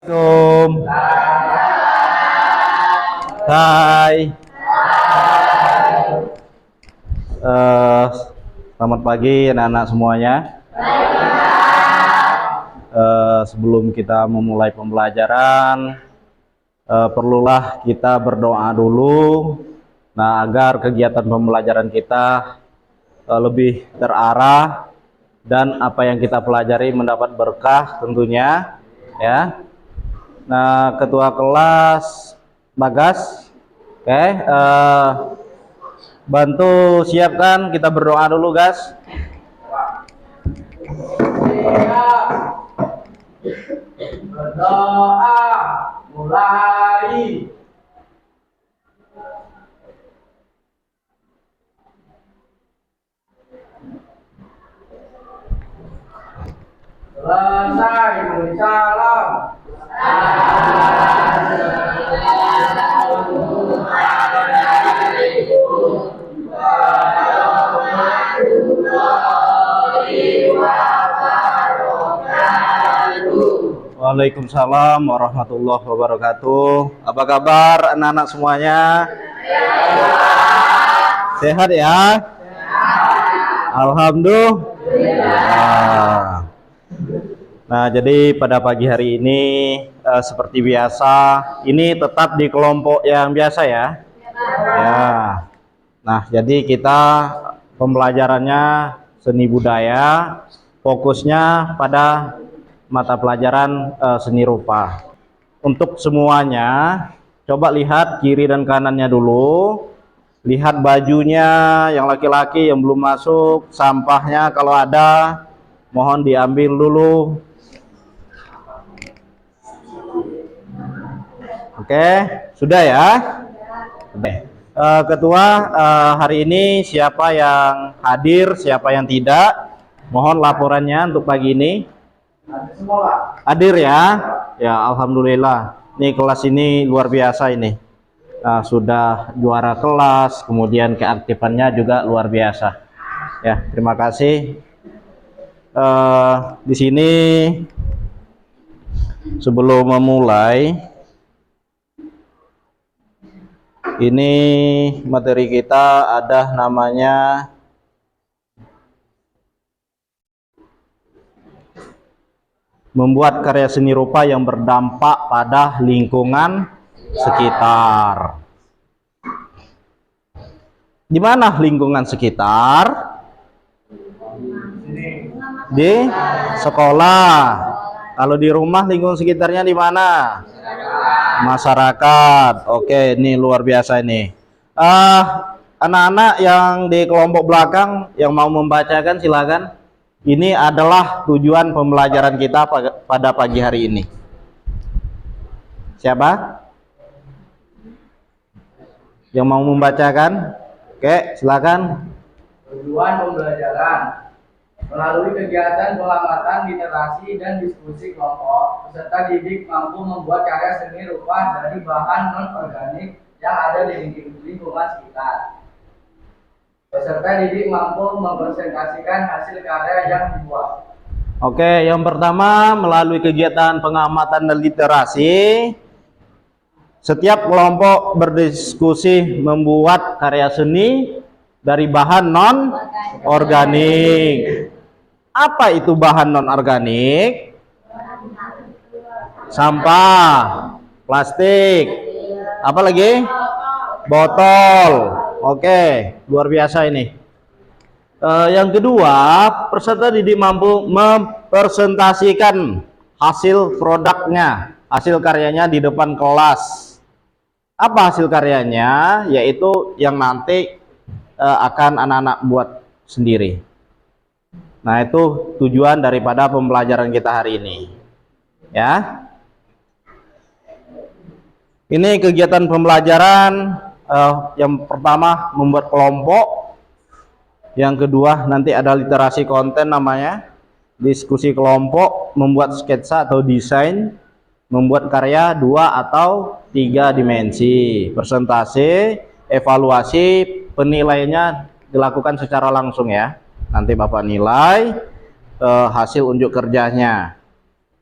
Assalamualaikum. Hai. Eh, Selamat pagi anak-anak semuanya. Sebelum kita memulai pembelajaran, perlulah kita berdoa dulu. Nah, agar kegiatan pembelajaran kita lebih terarah dan apa yang kita pelajari mendapat berkah tentunya, ya. Nah, ketua kelas Bagas, oke, bantu siapkan, kita berdoa dulu, guys. Berdoa mulai. Selesai bersalam. Waalaikumsalam warahmatullahi wabarakatuh. Apa kabar anak-anak semuanya? Sehat ya? Alhamdulillah. Nah, jadi pada pagi hari ini seperti biasa, ini tetap di kelompok yang biasa ya. Ya. Nah, jadi kita pembelajarannya seni budaya, fokusnya pada mata pelajaran seni rupa. Untuk semuanya, coba lihat kiri dan kanannya dulu. Lihat bajunya yang laki-laki yang belum masuk, sampahnya kalau ada mohon diambil dulu. Oke, sudah ya? Sudah. Ketua, hari ini siapa yang hadir, siapa yang tidak? Mohon laporannya untuk pagi ini. Hadir ya? Ya, alhamdulillah. Nih kelas ini luar biasa ini. Nah, sudah juara kelas, kemudian keaktifannya juga luar biasa. Ya, terima kasih. Di sini sebelum memulai, ini materi kita ada namanya membuat karya seni rupa yang berdampak pada lingkungan sekitar. Di mana lingkungan sekitar? Di sekolah. Kalau di rumah lingkungan sekitarnya di mana? Masyarakat. Oke, ini luar biasa ini. Anak-anak yang di kelompok belakang yang mau membacakan silakan. Ini adalah tujuan pembelajaran kita pada pagi hari ini. Siapa yang mau membacakan? Oke, silakan. Tujuan pembelajaran melalui kegiatan pengamatan, literasi, dan diskusi kelompok, peserta didik mampu membuat karya seni rupa dari bahan non-organik yang ada di lingkungan sekitar. Peserta didik mampu mempresentasikan hasil karya yang dibuat. Oke, yang pertama melalui kegiatan pengamatan dan literasi, setiap kelompok berdiskusi membuat karya seni dari bahan non-organik. Apa itu bahan non-organik? Sampah, plastik, apa lagi? Botol. Oke, luar biasa ini. Yang kedua, peserta didik mampu mempresentasikan hasil produknya, hasil karyanya di depan kelas. Apa hasil karyanya? Yaitu yang nanti akan anak-anak buat sendiri. Nah, itu tujuan daripada pembelajaran kita hari ini. Ya. Ini kegiatan pembelajaran yang pertama membuat kelompok. Yang kedua nanti ada literasi konten namanya. Diskusi kelompok, membuat sketsa atau desain, membuat karya 2 atau 3 dimensi. Presentasi, evaluasi, penilaiannya dilakukan secara langsung ya. Nanti Bapak nilai hasil unjuk kerjanya.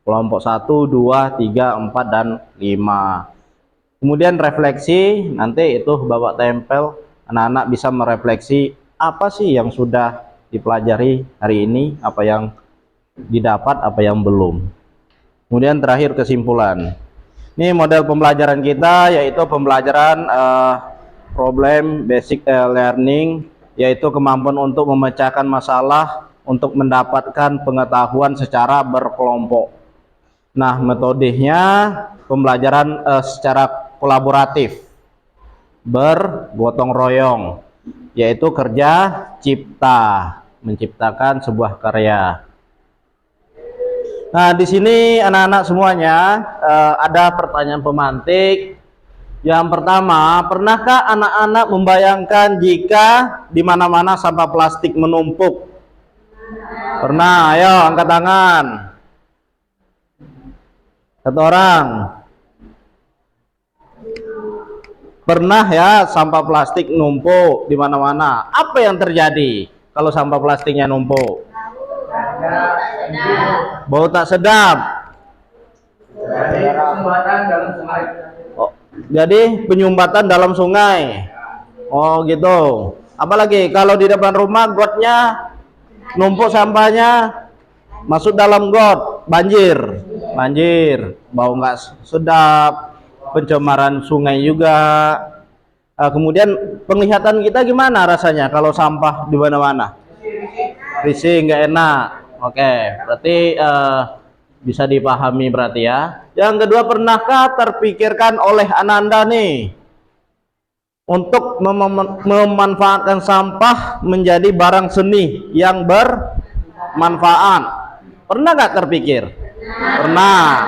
kelompok 1, 2, 3, 4, dan 5. Kemudian refleksi, nanti itu Bapak tempel, anak-anak bisa merefleksi apa sih yang sudah dipelajari hari ini, apa yang didapat, apa yang belum. Kemudian terakhir kesimpulan. Ini model pembelajaran kita, yaitu pembelajaran problem basic learning, yaitu kemampuan untuk memecahkan masalah untuk mendapatkan pengetahuan secara berkelompok. Nah, metodenya pembelajaran secara kolaboratif, bergotong royong, yaitu kerja cipta, menciptakan sebuah karya. Nah, di sini anak-anak semuanya ada pertanyaan pemantik. Yang pertama, pernahkah anak-anak membayangkan jika di mana-mana sampah plastik menumpuk? Pernah? Ayo angkat tangan. Satu orang. Pernah ya sampah plastik numpuk di mana-mana? Apa yang terjadi kalau sampah plastiknya numpuk? Bau tak sedap. Jadi penyumbatan dalam sungai. Oh, jadi penyumbatan dalam sungai. Oh gitu. Apalagi kalau di depan rumah gotnya numpuk sampahnya masuk dalam got, banjir. Banjir, bau nggak sedap. Pencemaran sungai juga. Kemudian penglihatan kita gimana rasanya kalau sampah di mana-mana? Risih, nggak enak. Oke, berarti bisa dipahami berarti ya. Yang kedua, pernahkah terpikirkan oleh Ananda nih untuk memanfaatkan sampah menjadi barang seni yang bermanfaat? Pernah nggak terpikir? Pernah.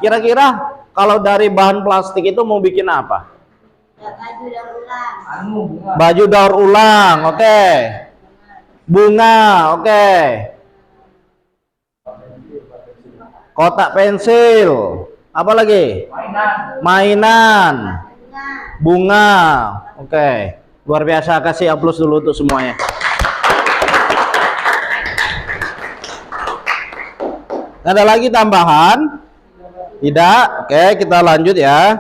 Kira-kira kalau dari bahan plastik itu mau bikin apa? Baju daur ulang. Baju daur ulang, oke. Bunga, oke. Kotak pensil, apa lagi? Mainan. Bunga, oke. Luar biasa, kasih aplaus dulu untuk semuanya. Ada lagi tambahan? Tidak? Oke, kita lanjut ya.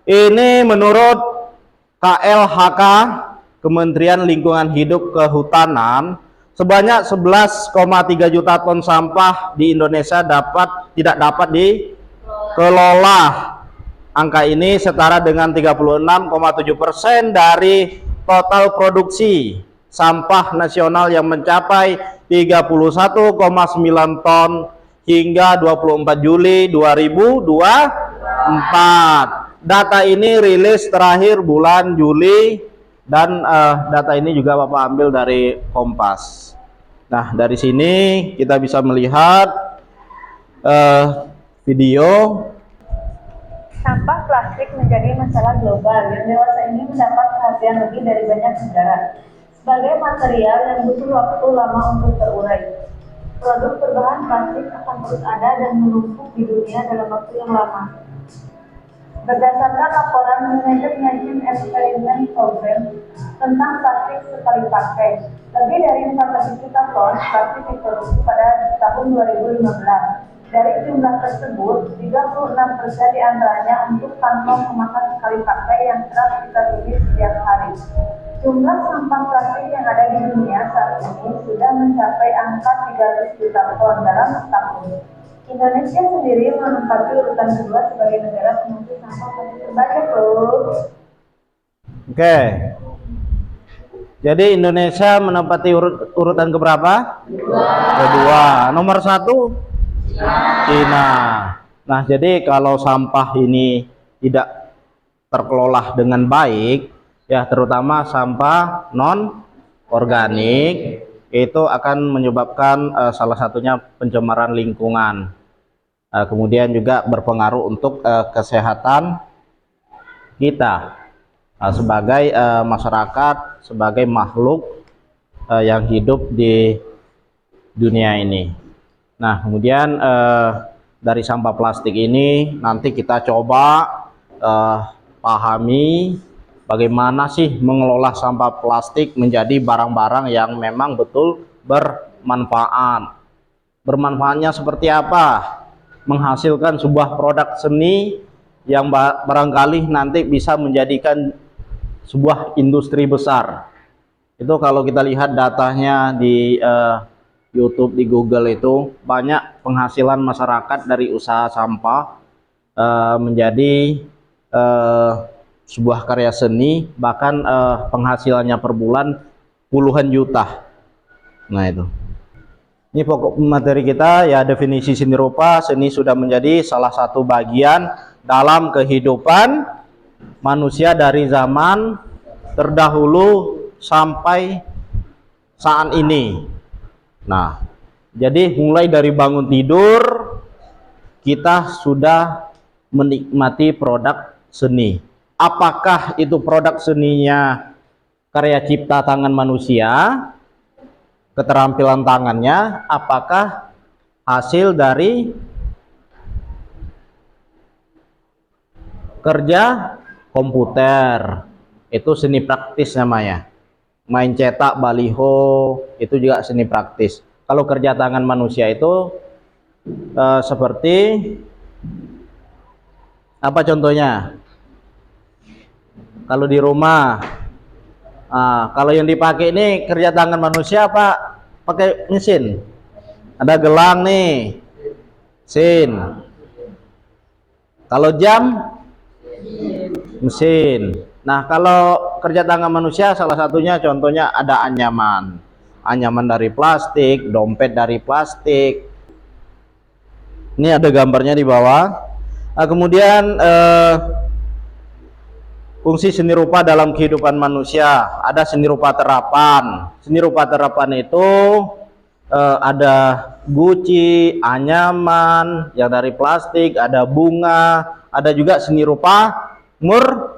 Ini menurut KLHK, Kementerian Lingkungan Hidup Kehutanan, sebanyak 11,3 juta ton sampah di Indonesia tidak dapat dikelola. Angka ini setara dengan 36,7% dari total produksi sampah nasional yang mencapai 31,9 ton hingga 24 Juli 2024. Data ini rilis terakhir bulan Juli, dan data ini juga Bapak ambil dari Kompas. Nah, dari sini kita bisa melihat video. Sampah plastik menjadi masalah global yang dewasa ini mendapat perhatian lebih dari banyak negara. Sebagai material yang butuh waktu lama untuk terurai, produk berbahan plastik akan terus ada dan menumpuk di dunia dalam waktu yang lama. Berdasarkan laporan United Nations Experiment Program tentang plastik sekali pakai, lebih dari 400 juta ton plastik diproduksi pada tahun 2015. Dari jumlah tersebut, 36% diantaranya untuk kantong kemasan sekali pakai yang kerap kita beli setiap hari. Jumlah sampah plastik yang ada di dunia saat ini sudah mencapai angka 300 juta ton dalam setahun. Indonesia sendiri menempati urutan kedua sebagai negara penghasil sampah plastik terbanyak loh. Oke. Jadi Indonesia menempati urutan keberapa? Kedua. Nomor 1 Cina. Nah, jadi kalau sampah ini tidak terkelola dengan baik, ya terutama sampah non organik, itu akan menyebabkan salah satunya pencemaran lingkungan. Kemudian juga berpengaruh untuk kesehatan kita sebagai masyarakat, sebagai makhluk yang hidup di dunia ini. Nah, kemudian dari sampah plastik ini nanti kita coba pahami bagaimana sih mengelola sampah plastik menjadi barang-barang yang memang betul bermanfaat. Bermanfaatnya seperti apa? menghasilkan sebuah produk seni yang barangkali nanti bisa menjadikan sebuah industri besar. Itu kalau kita lihat datanya di YouTube, di Google, itu banyak penghasilan masyarakat dari usaha sampah menjadi sebuah karya seni, bahkan penghasilannya per bulan puluhan juta. Nah, itu. Ini pokok materi kita ya, definisi seni rupa. Seni sudah menjadi salah satu bagian dalam kehidupan manusia dari zaman terdahulu sampai saat ini. Nah, jadi mulai dari bangun tidur kita sudah menikmati produk seni. Apakah itu produk seninya karya cipta tangan manusia, keterampilan tangannya, apakah hasil dari kerja komputer, itu seni praktis namanya. Main cetak baliho itu juga seni praktis. Kalau kerja tangan manusia itu seperti apa contohnya? Kalau di rumah, kalau yang dipakai ini kerja tangan manusia apa pakai mesin? Ada gelang nih, mesin. Kalau jam, mesin. Nah, kalau kerja tangan manusia salah satunya contohnya ada anyaman. Anyaman dari plastik, dompet dari plastik. Ini ada gambarnya di bawah. Nah, kemudian fungsi seni rupa dalam kehidupan manusia, ada seni rupa terapan. Seni rupa terapan itu ada guci, anyaman yang dari plastik, ada bunga, ada juga seni rupa murni.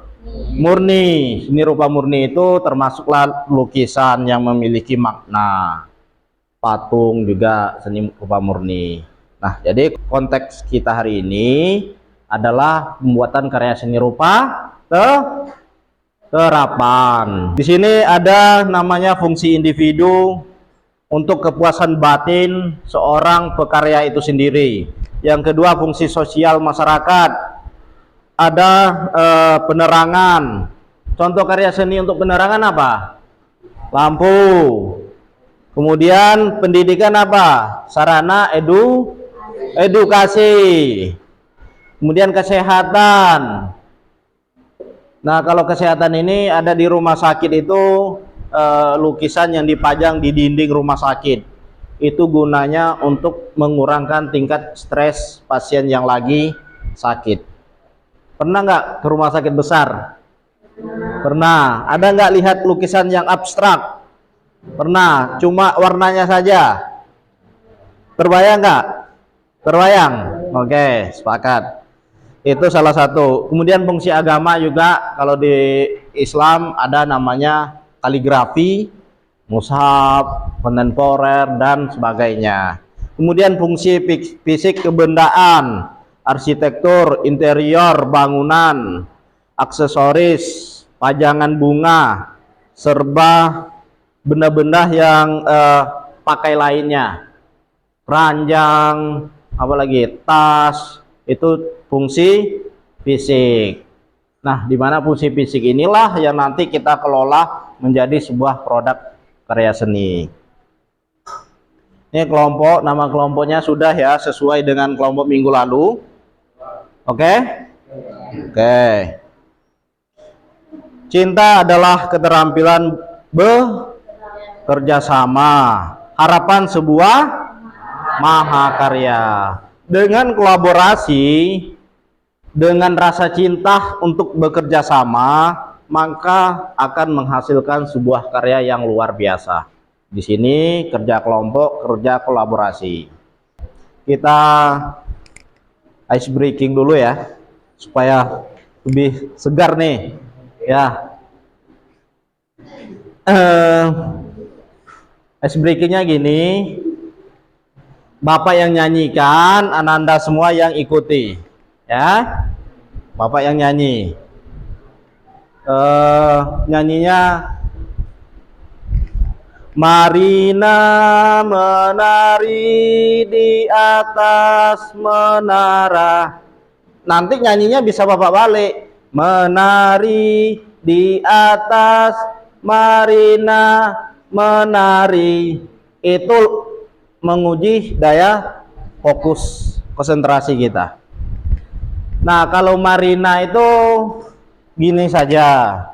Seni rupa murni itu termasuklah lukisan yang memiliki makna. Patung juga seni rupa murni. Nah, jadi konteks kita hari ini adalah pembuatan karya seni rupa terapan. Di sini ada namanya fungsi individu untuk kepuasan batin seorang pekarya itu sendiri. Yang kedua, fungsi sosial masyarakat. Ada penerangan. Contoh karya seni untuk penerangan apa? Lampu. Kemudian pendidikan apa? Sarana edukasi. Kemudian kesehatan. Nah, kalau kesehatan ini ada di rumah sakit itu lukisan yang dipajang di dinding rumah sakit. Itu gunanya untuk mengurangkan tingkat stres pasien yang lagi sakit. Pernah nggak ke rumah sakit besar? Pernah. Ada nggak lihat lukisan yang abstrak? Pernah. Cuma warnanya saja. Terbayang nggak? Terbayang? Oke, sepakat. Itu salah satu. Kemudian fungsi agama juga, kalau di Islam ada namanya kaligrafi, mushaf, kontemporer, dan sebagainya. Kemudian fungsi fisik kebendaan, arsitektur, interior, bangunan, aksesoris, pajangan bunga, serba benda-benda yang pakai lainnya, ranjang, apalagi tas, itu fungsi fisik. Nah, di mana fungsi fisik inilah yang nanti kita kelola menjadi sebuah produk karya seni. Ini kelompok, nama kelompoknya sudah ya, sesuai dengan kelompok minggu lalu. Oke? Oke. Cinta adalah keterampilan bekerja sama, harapan sebuah mahakarya. Dengan kolaborasi, dengan rasa cinta untuk bekerja sama, maka akan menghasilkan sebuah karya yang luar biasa. Di sini kerja kelompok, kerja kolaborasi. Kita ice breaking dulu ya, supaya lebih segar nih ya. Ice breakingnya gini, Bapak yang nyanyikan, Ananda semua yang ikuti ya. Bapak yang nyanyi, nyanyinya Marina menari di atas menara. Nanti nyanyinya bisa Bapak balik. Menari di atas Marina menari. Itu menguji daya fokus konsentrasi kita. Nah, kalau Marina itu gini saja.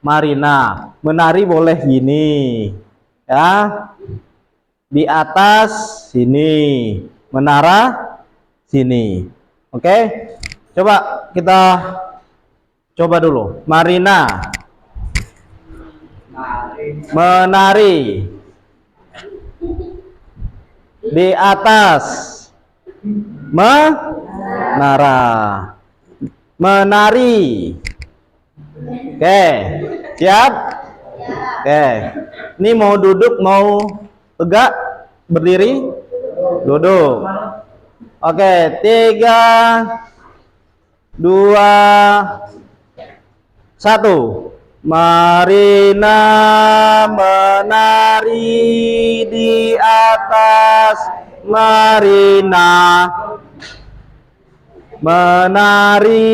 Marina, menari boleh gini. Ya. Di atas sini, menara sini. Oke? Coba kita coba dulu. Marina menari di atas menara. Menari. Oke, siap? Oke. Ini mau duduk, mau tegak, berdiri, duduk. Oke, 3, 2, 1. Marina menari di atas Marina. Menari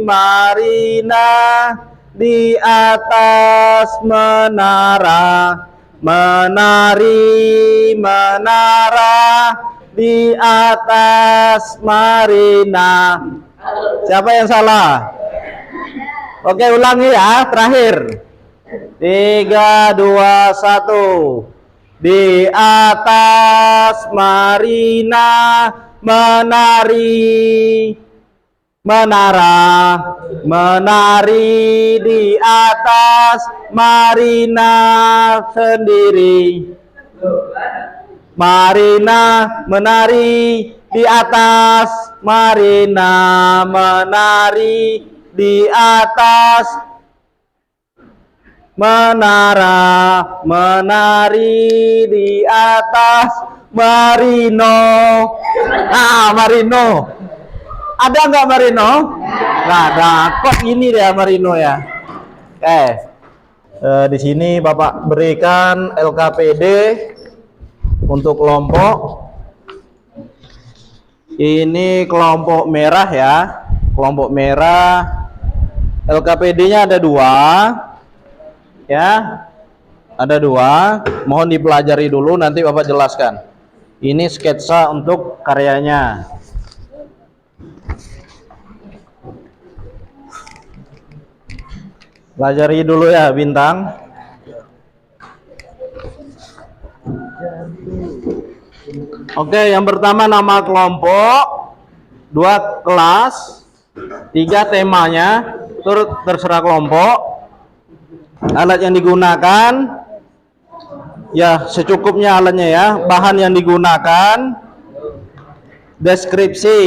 Marina di atas menara. Menari menara di atas Marina. Siapa yang salah? Oke, ulangi ya, terakhir. 3, 2, 1. Di atas Marina menari menara. Menari di atas Marina sendiri. Marina menari di atas Marina. Menari di atas menara. Menari di atas Marino. Ah, Marino. Ada nggak Marino? Nggak ada. Kok ini dia Marino ya? Di sini Bapak berikan LKPD untuk kelompok. Ini kelompok merah ya. Kelompok merah. LKPD-nya ada 2. Ya. Ada 2. Mohon dipelajari dulu, nanti Bapak jelaskan. Ini sketsa untuk karyanya. Pelajari dulu ya, Bintang. Oke, yang pertama nama kelompok, 2 kelas, 3 temanya, terserah kelompok. Alat yang digunakan, ya secukupnya alatnya ya. Bahan yang digunakan. Deskripsi.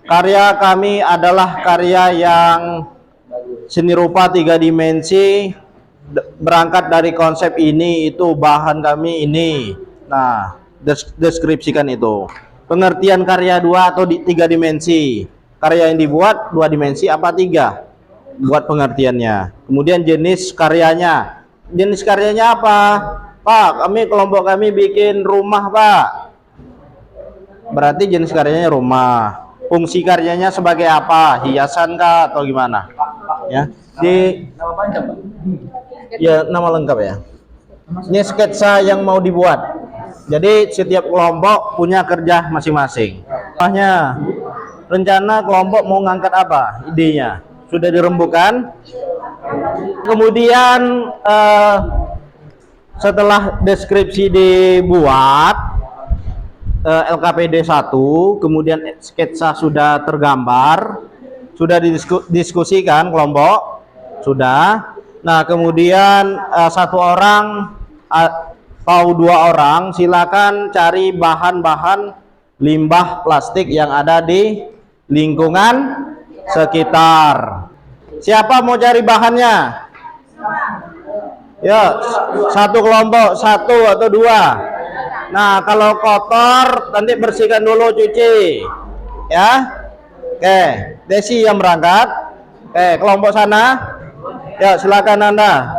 Karya kami adalah karya yang seni rupa 3 dimensi. Berangkat dari konsep ini, itu bahan kami ini. Nah, deskripsikan itu. Pengertian karya 2 atau 3 dimensi. Karya yang dibuat 2 dimensi apa 3? Buat pengertiannya. Kemudian jenis karyanya. Jenis karyanya apa? Pak, kelompok kami bikin rumah, Pak. Berarti jenis karyanya rumah. Fungsi karyanya sebagai apa? Hiasan kah atau gimana? Ya. Nama panjang, Pak? Ya, nama lengkap ya. Ini sketsa yang mau dibuat. Jadi setiap kelompok punya kerja masing-masing. Makanya rencana kelompok mau ngangkat apa? Idenya sudah dirembukan. Kemudian setelah deskripsi dibuat, LKPD 1, kemudian sketsa sudah tergambar, sudah didiskusikan kelompok, sudah. Nah, kemudian 1 orang atau 2 orang silakan cari bahan-bahan limbah plastik yang ada di lingkungan sekitar. Siapa mau cari bahannya? Ya, 1 kelompok, 1 atau 2. Nah, kalau kotor nanti bersihkan dulu, cuci. Ya. Oke, Desi yang berangkat. Kelompok sana. Ya, silakan Anda.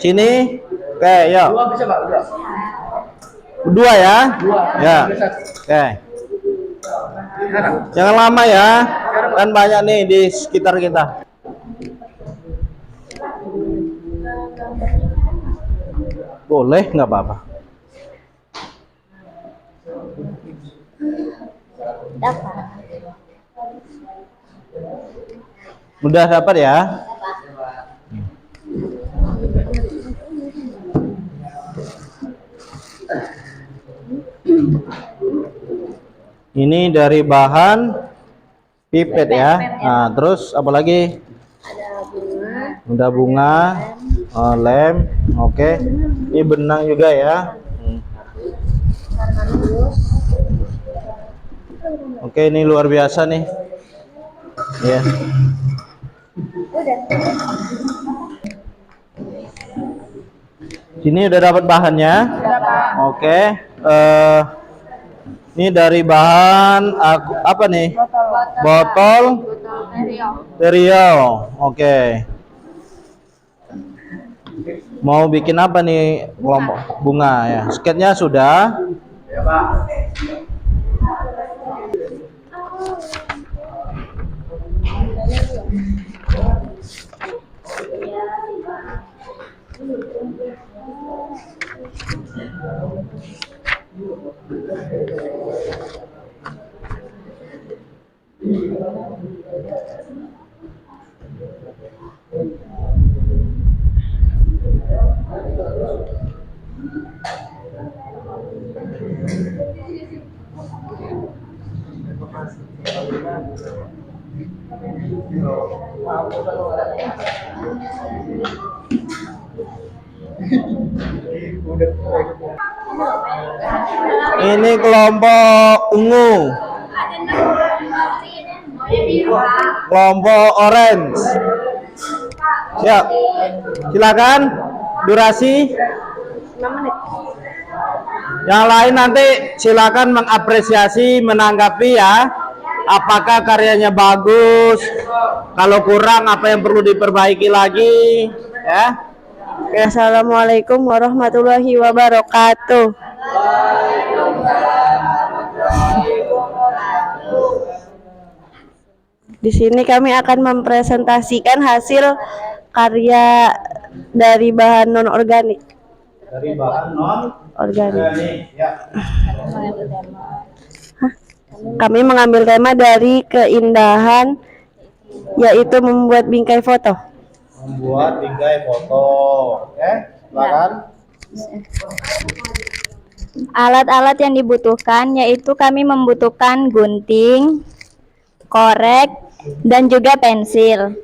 Sini. Oke, yuk. Dua bisa Pak, dua. Dua ya. Dua. Ya. Oke. Jangan lama ya. Kan banyak nih di sekitar kita. Boleh, nggak apa-apa. Udah dapat ya? Ini dari bahan pipet ya. Nah, terus apa lagi? Ada bunga, lem, oke. Ini benang juga ya. Oke, ini luar biasa nih. Ya. Sini udah dapat bahannya. Oke. Ini dari bahan apa nih? Botol Teriau. Oke. Mau bikin apa nih kelompok bunga ya? Sketnya sudah. Ya Pak. Ini kelompok ungu. Kelompok orange. Siap. Silakan. Durasi 5 menit. yang lain nanti silakan mengapresiasi, menanggapi ya. Apakah karyanya bagus? Kalau kurang apa yang perlu diperbaiki lagi? Ya. Assalamualaikum warahmatullahi wabarakatuh. Di sini kami akan mempresentasikan hasil karya dari bahan non organik. Dari bahan non Organik. ya. Kami mengambil tema dari keindahan, yaitu membuat bingkai foto. Membuat bingkai foto. Oke, silakan. Alat-alat yang dibutuhkan yaitu kami membutuhkan gunting, korek, dan juga pensil.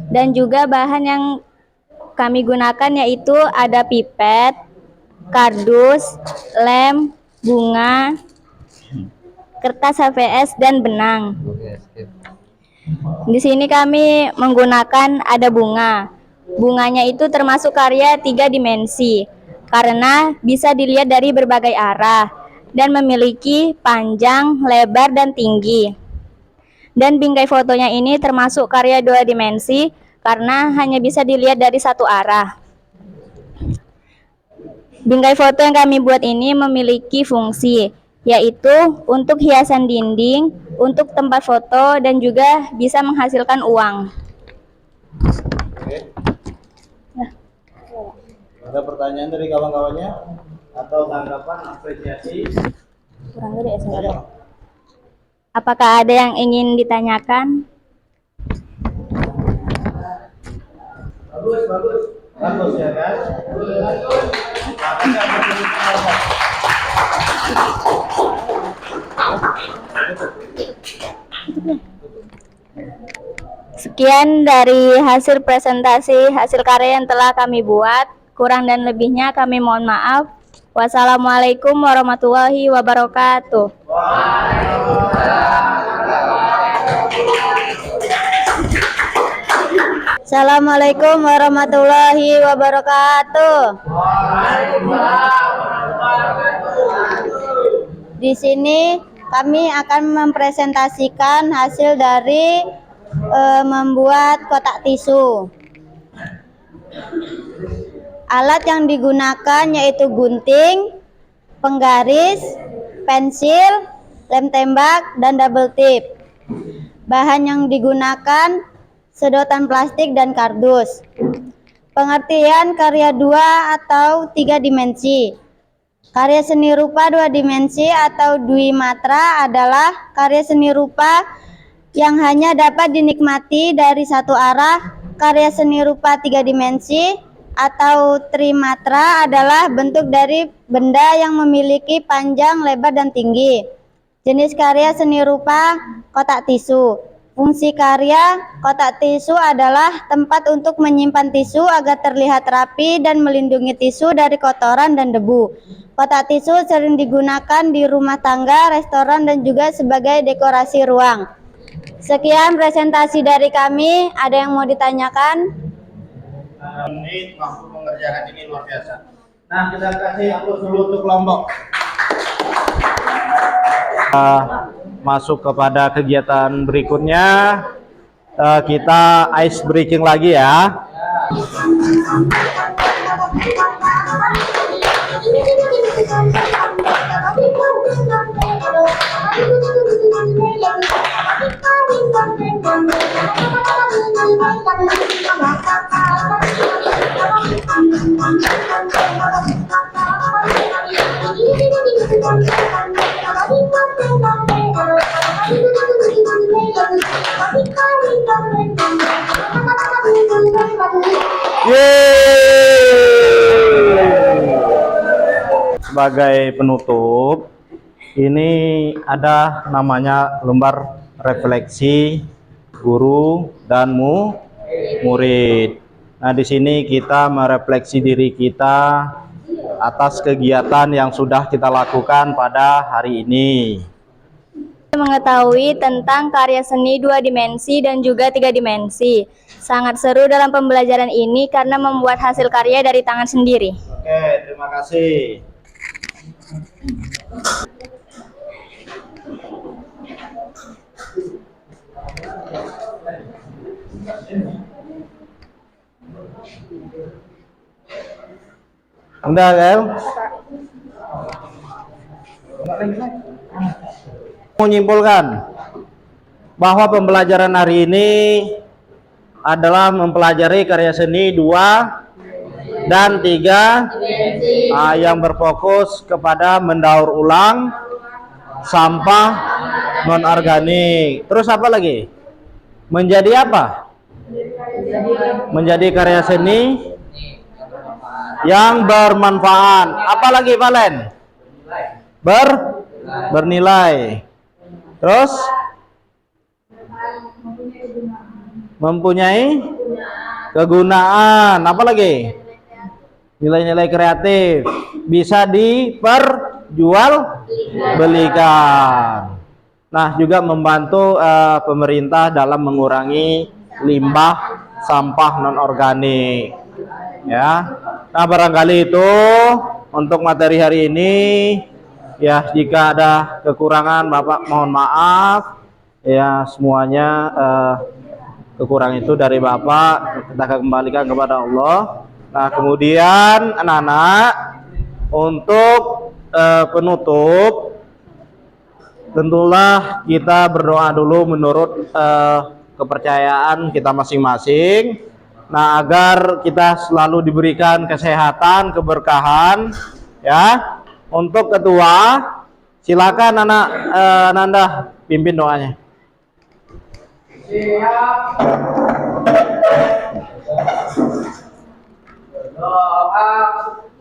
Dan juga bahan yang kami gunakan yaitu ada pipet, kardus, lem, bunga, kertas HVS, dan benang. Di sini kami menggunakan ada bunga. Bunganya itu termasuk karya 3 dimensi karena bisa dilihat dari berbagai arah dan memiliki panjang, lebar, dan tinggi. Dan bingkai fotonya ini termasuk karya 2 dimensi karena hanya bisa dilihat dari satu arah. Bingkai foto yang kami buat ini memiliki fungsi, yaitu untuk hiasan dinding, untuk tempat foto, dan juga bisa menghasilkan uang. Ada pertanyaan dari kawan-kawannya atau tanggapan, apresiasi? Kurang gede ya. Apakah ada yang ingin ditanyakan? Bagus ya kan? Sekian dari hasil presentasi hasil karya yang telah kami buat. Kurang dan lebihnya kami mohon maaf. Wassalamualaikum warahmatullahi wabarakatuh. Assalamualaikum warahmatullahi wabarakatuh. Di sini kami akan mempresentasikan hasil dari membuat kotak tisu. Alat yang digunakan yaitu gunting, penggaris, pensil, lem tembak, dan double tip. Bahan yang digunakan sedotan plastik dan kardus. Pengertian karya 2 atau 3 dimensi. Karya seni rupa 2 dimensi atau dwimatra adalah karya seni rupa yang hanya dapat dinikmati dari satu arah. Karya seni rupa 3 dimensi atau trimatra adalah bentuk dari benda yang memiliki panjang, lebar, dan tinggi. Jenis karya seni rupa kotak tisu. Fungsi karya kotak tisu adalah tempat untuk menyimpan tisu agar terlihat rapi dan melindungi tisu dari kotoran dan debu. Kotak tisu sering digunakan di rumah tangga, restoran, dan juga sebagai dekorasi ruang. Sekian presentasi dari kami. Ada yang mau ditanyakan? Ini mampu mengerjakan ini luar biasa. Nah, kita kasih aplaus dulu untuk kelompok. Masuk kepada kegiatan berikutnya, kita ice breaking lagi ya. Sebagai penutup, ini ada namanya lembar refleksi guru dan murid. Nah, di sini kita merefleksi diri kita atas kegiatan yang sudah kita lakukan pada hari ini. Mengetahui tentang karya seni 2 dimensi dan juga 3 dimensi. Sangat seru dalam pembelajaran ini karena membuat hasil karya dari tangan sendiri. Oke, terima kasih. Udah, El? Menyimpulkan bahwa pembelajaran hari ini adalah mempelajari karya seni 2 dan 3 yang berfokus kepada mendaur ulang sampah non-organik. Terus apa lagi? Menjadi apa? Menjadi karya seni yang bermanfaat. Apalagi Valen? Bernilai. Terus mempunyai kegunaan. Apalagi? Nilai-nilai kreatif. Bisa diperjualbelikan. Nah, juga membantu pemerintah dalam mengurangi limbah sampah non-organik. Ya. Nah, barangkali itu untuk materi hari ini. Ya, jika ada kekurangan Bapak mohon maaf. Ya, semuanya kekurangan itu dari Bapak kita kembalikan kepada Allah. Nah, kemudian anak-anak untuk penutup tentulah kita berdoa dulu menurut kepercayaan kita masing-masing. Nah, agar kita selalu diberikan kesehatan, keberkahan, ya. Untuk ketua, silakan anak Nanda pimpin doanya. Siap. Doa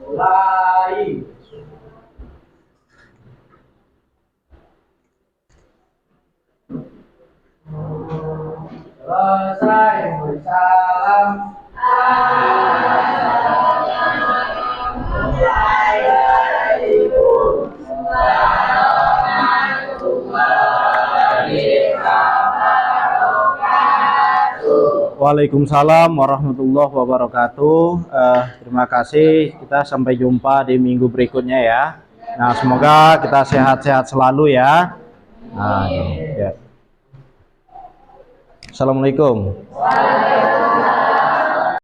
mulai. Selesai bersalam. Waalaikumsalam warahmatullahi wabarakatuh. Terima kasih. Kita sampai jumpa di minggu berikutnya ya. Nah, semoga kita sehat-sehat selalu ya. Nah, ya. Assalamualaikum.